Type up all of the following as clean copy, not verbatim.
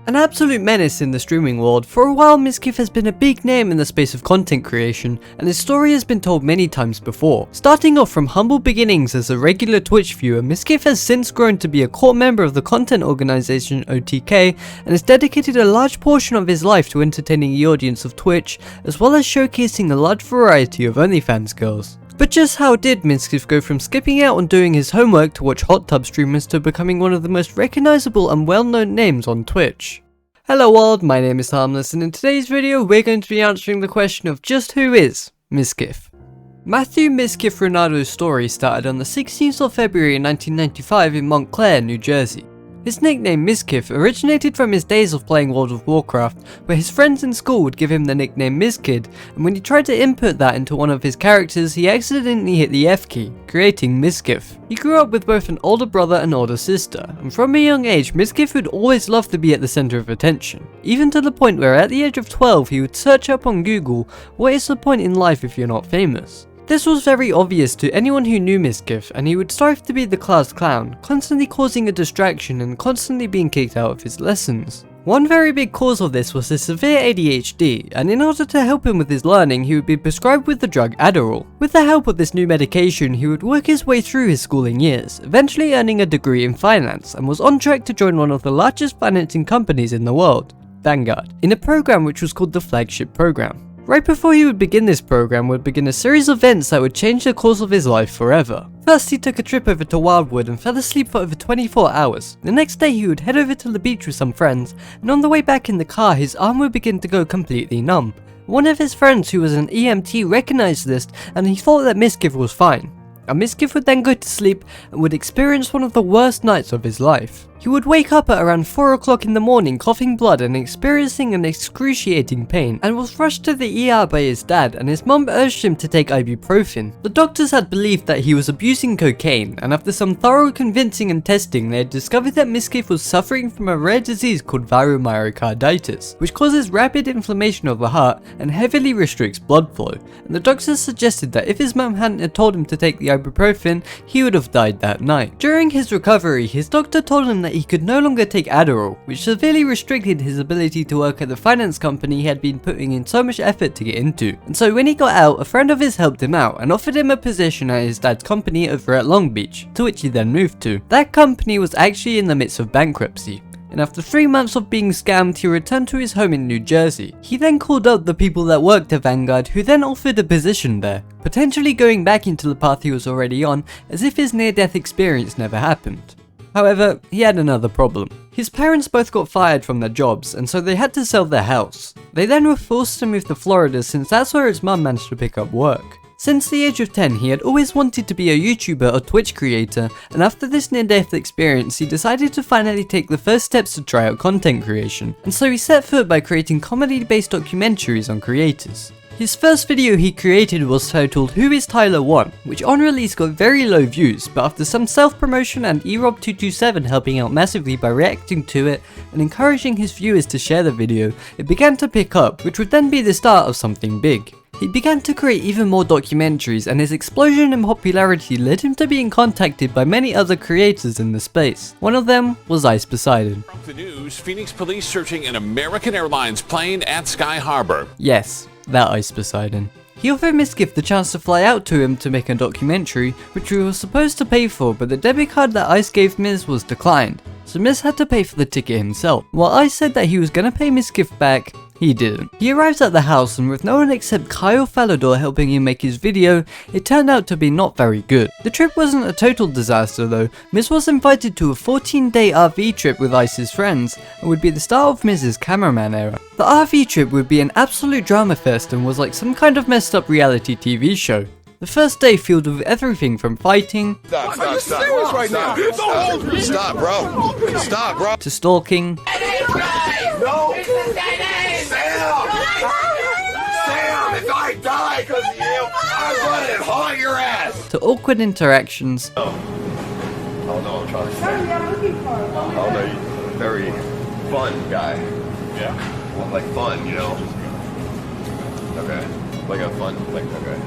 An absolute menace in the streaming world, for a while Mizkif has been a big name in the space of content creation, and his story has been told many times before. Starting off from humble beginnings as a regular Twitch viewer, Mizkif has since grown to be a core member of the content organization OTK, and has dedicated a large portion of his life to entertaining the audience of Twitch, as well as showcasing a large variety of OnlyFans girls. But just how did Mizkif go from skipping out on doing his homework to watch hot tub streamers to becoming one of the most recognizable and well-known names on Twitch? Hello world, my name is Harmless, and in today's video we're going to be answering the question of just who is Mizkif. Matthew Mizkif Ronaldo's story started on the 16th of February 1995 in Montclair, New Jersey. His nickname Mizkif originated from his days of playing World of Warcraft, where his friends in school would give him the nickname Mizkid, and when he tried to input that into one of his characters, he accidentally hit the F key, creating Mizkif. He grew up with both an older brother and older sister, and from a young age, Mizkif would always love to be at the center of attention, even to the point where at the age of 12 he would search up on Google, "What is the point in life if you're not famous?" This was very obvious to anyone who knew Mizkif, and he would strive to be the class clown, constantly causing a distraction and constantly being kicked out of his lessons. One very big cause of this was his severe ADHD, and in order to help him with his learning, he would be prescribed with the drug Adderall. With the help of this new medication, he would work his way through his schooling years, eventually earning a degree in finance, and was on track to join one of the largest financing companies in the world, Vanguard, in a program which was called the Flagship Program. Right before he would begin this program would begin a series of events that would change the course of his life forever. First, he took a trip over to Wildwood and fell asleep for over 24 hours. The next day he would head over to the beach with some friends, and on the way back in the car his arm would begin to go completely numb. One of his friends, who was an EMT, recognized this and he thought that Mizkif was fine. And Mizkif would then go to sleep and would experience one of the worst nights of his life. He would wake up at around 4 o'clock in the morning coughing blood and experiencing an excruciating pain, and was rushed to the ER by his dad, and his mum urged him to take ibuprofen. The doctors had believed that he was abusing cocaine, and after some thorough convincing and testing they had discovered that Mizkif was suffering from a rare disease called myocarditis, which causes rapid inflammation of the heart and heavily restricts blood flow, and the doctors suggested that if his mum hadn't had told him to take the ibuprofen, he would have died that night. During his recovery, his doctor told him that he could no longer take Adderall, which severely restricted his ability to work at the finance company he had been putting in so much effort to get into. And so when he got out, a friend of his helped him out and offered him a position at his dad's company over at Long Beach, to which he then moved to. That company was actually in the midst of bankruptcy, and after 3 months of being scammed, he returned to his home in New Jersey. He then called up the people that worked at Vanguard, who then offered a position there, potentially going back into the path he was already on, as if his near-death experience never happened. However, he had another problem. His parents both got fired from their jobs, and so they had to sell their house. They then were forced to move to Florida since that's where his mum managed to pick up work. Since the age of 10, he had always wanted to be a YouTuber or Twitch creator, and after this near-death experience, he decided to finally take the first steps to try out content creation, and so he set foot by creating comedy-based documentaries on creators. His first video he created was titled Who is Tyler 1, which on release got very low views, but after some self-promotion and erob227 helping out massively by reacting to it and encouraging his viewers to share the video, it began to pick up, which would then be the start of something big. He began to create even more documentaries, and his explosion in popularity led him to being contacted by many other creators in the space. One of them was Ice Poseidon. The news, Phoenix police searching an American Airlines plane at Sky Harbor. Yes, that Ice Poseidon. He offered Mizkif the chance to fly out to him to make a documentary, which we were supposed to pay for, but the debit card that Ice gave Miz was declined, so Miz had to pay for the ticket himself. While Ice said that he was gonna pay Mizkif back, he didn't. He arrives at the house, and with no one except Kyle Falador helping him make his video, it turned out to be not very good. The trip wasn't a total disaster though. Miz was invited to a 14-day RV trip with Ice's friends, and would be the start of Miz's cameraman era. The RV trip would be an absolute drama fest and was like some kind of messed up reality TV show. The first day filled with everything from fighting Stop bro. to stalking No. Sam, if I die because of you, I'm gonna haunt your ass. to awkward interactions Oh no, I'm trying to say. Oh no, you're a very fun guy. Yeah. Well, like fun, you know. Okay. Like a fun, like okay.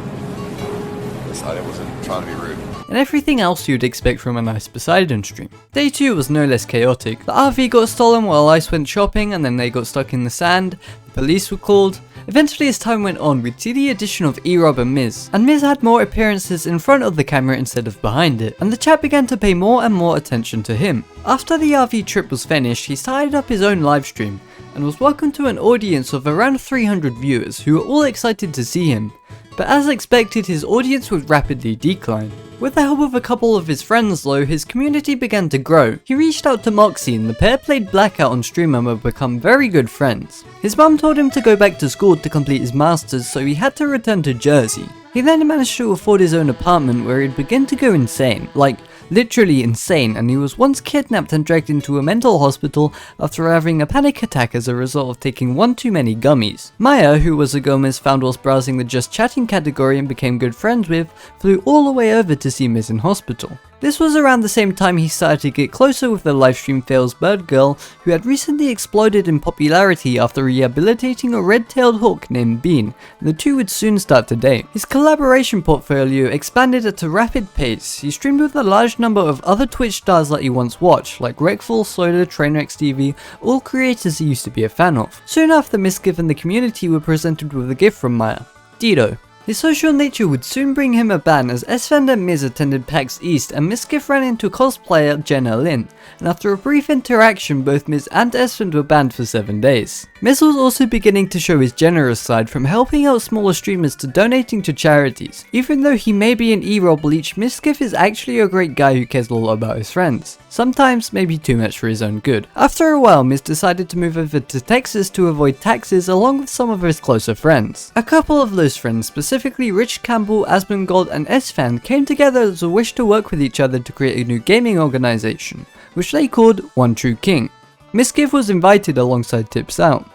I wasn't trying to be rude. And everything else you'd expect from a nice Poseidon stream. Day 2 was no less chaotic. The RV got stolen while Ice went shopping, and then they got stuck in the sand. The police were called. Eventually, as time went on, we'd see the addition of E-Rob and Miz had more appearances in front of the camera instead of behind it, and the chat began to pay more and more attention to him. After the RV trip was finished, he started up his own livestream, and was welcomed to an audience of around 300 viewers who were all excited to see him. But as expected, his audience would rapidly decline. With the help of a couple of his friends though, his community began to grow. He reached out to Moxie and the pair played Blackout on stream and would become very good friends. His mum told him to go back to school to complete his masters, so he had to return to Jersey. He then managed to afford his own apartment where he'd begin to go insane, like literally insane, and he was once kidnapped and dragged into a mental hospital after having a panic attack as a result of taking one too many gummies. Maya, who was a girl Miz found whilst browsing the just chatting category and became good friends with, flew all the way over to see Miz in hospital. This was around the same time he started to get closer with the livestream fails Bird Girl, who had recently exploded in popularity after rehabilitating a red-tailed hawk named Bean, and the two would soon start to date. His collaboration portfolio expanded at a rapid pace. He streamed with a large number of other Twitch stars that he once watched, like Rekful, Soda, Trainwrecks TV, all creators he used to be a fan of. Soon after, Mizkif and the community were presented with a gift from Maya, Dido. His social nature would soon bring him a ban as Esfand and Miz attended PAX East and Mizkif ran into cosplayer Jenna Lynn, and after a brief interaction both Miz and Esfand were banned for 7 days. Miz was also beginning to show his generous side, from helping out smaller streamers to donating to charities. Even though he may be an E-Rob leech, Mizkif is actually a great guy who cares a lot about his friends. Sometimes maybe too much for his own good. After a while, Miz decided to move over to Texas to avoid taxes along with some of his closer friends. A couple of those friends, specifically Rich Campbell, Asmongold and Esfand, came together as a wish to work with each other to create a new gaming organization, which they called One True King. Mizkif was invited alongside Tips Out.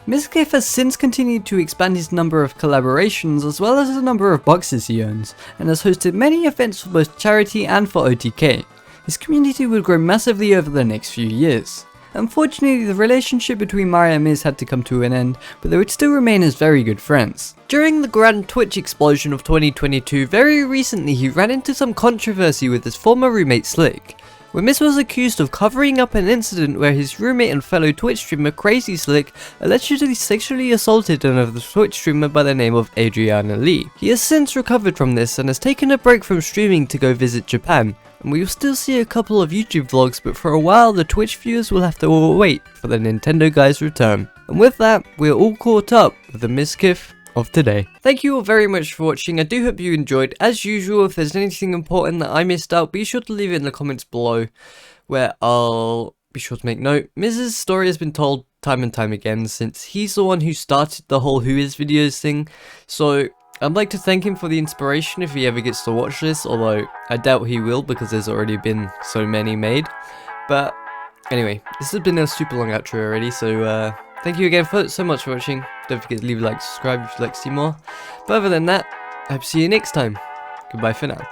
Mizkif has since continued to expand his number of collaborations as well as the number of boxes he owns, and has hosted many events for both charity and for OTK. His community would grow massively over the next few years. Unfortunately, the relationship between Mario and Miz had to come to an end, but they would still remain as very good friends. During the grand Twitch explosion of 2022, very recently he ran into some controversy with his former roommate Slick, where Miz was accused of covering up an incident where his roommate and fellow Twitch streamer Crazy Slick allegedly sexually assaulted another Twitch streamer by the name of Adriana Lee. He has since recovered from this and has taken a break from streaming to go visit Japan, and we will still see a couple of YouTube vlogs, but for a while the Twitch viewers will have to wait for the Nintendo guy's return. And with that, we're all caught up with the Mizkif of today. Thank you all very much for watching. I do hope you enjoyed. As usual, if there's anything important that I missed out, be sure to leave it in the comments below, where I'll be sure to make note. Miz's story has been told time and time again since he's the one who started the whole Who Is videos thing, so I'd like to thank him for the inspiration if he ever gets to watch this, although I doubt he will because there's already been so many made. But anyway, this has been a super long outro already, so thank you again so much for watching. Don't forget to leave a like, subscribe if you'd like to see more. But other than that, I hope to see you next time. Goodbye for now.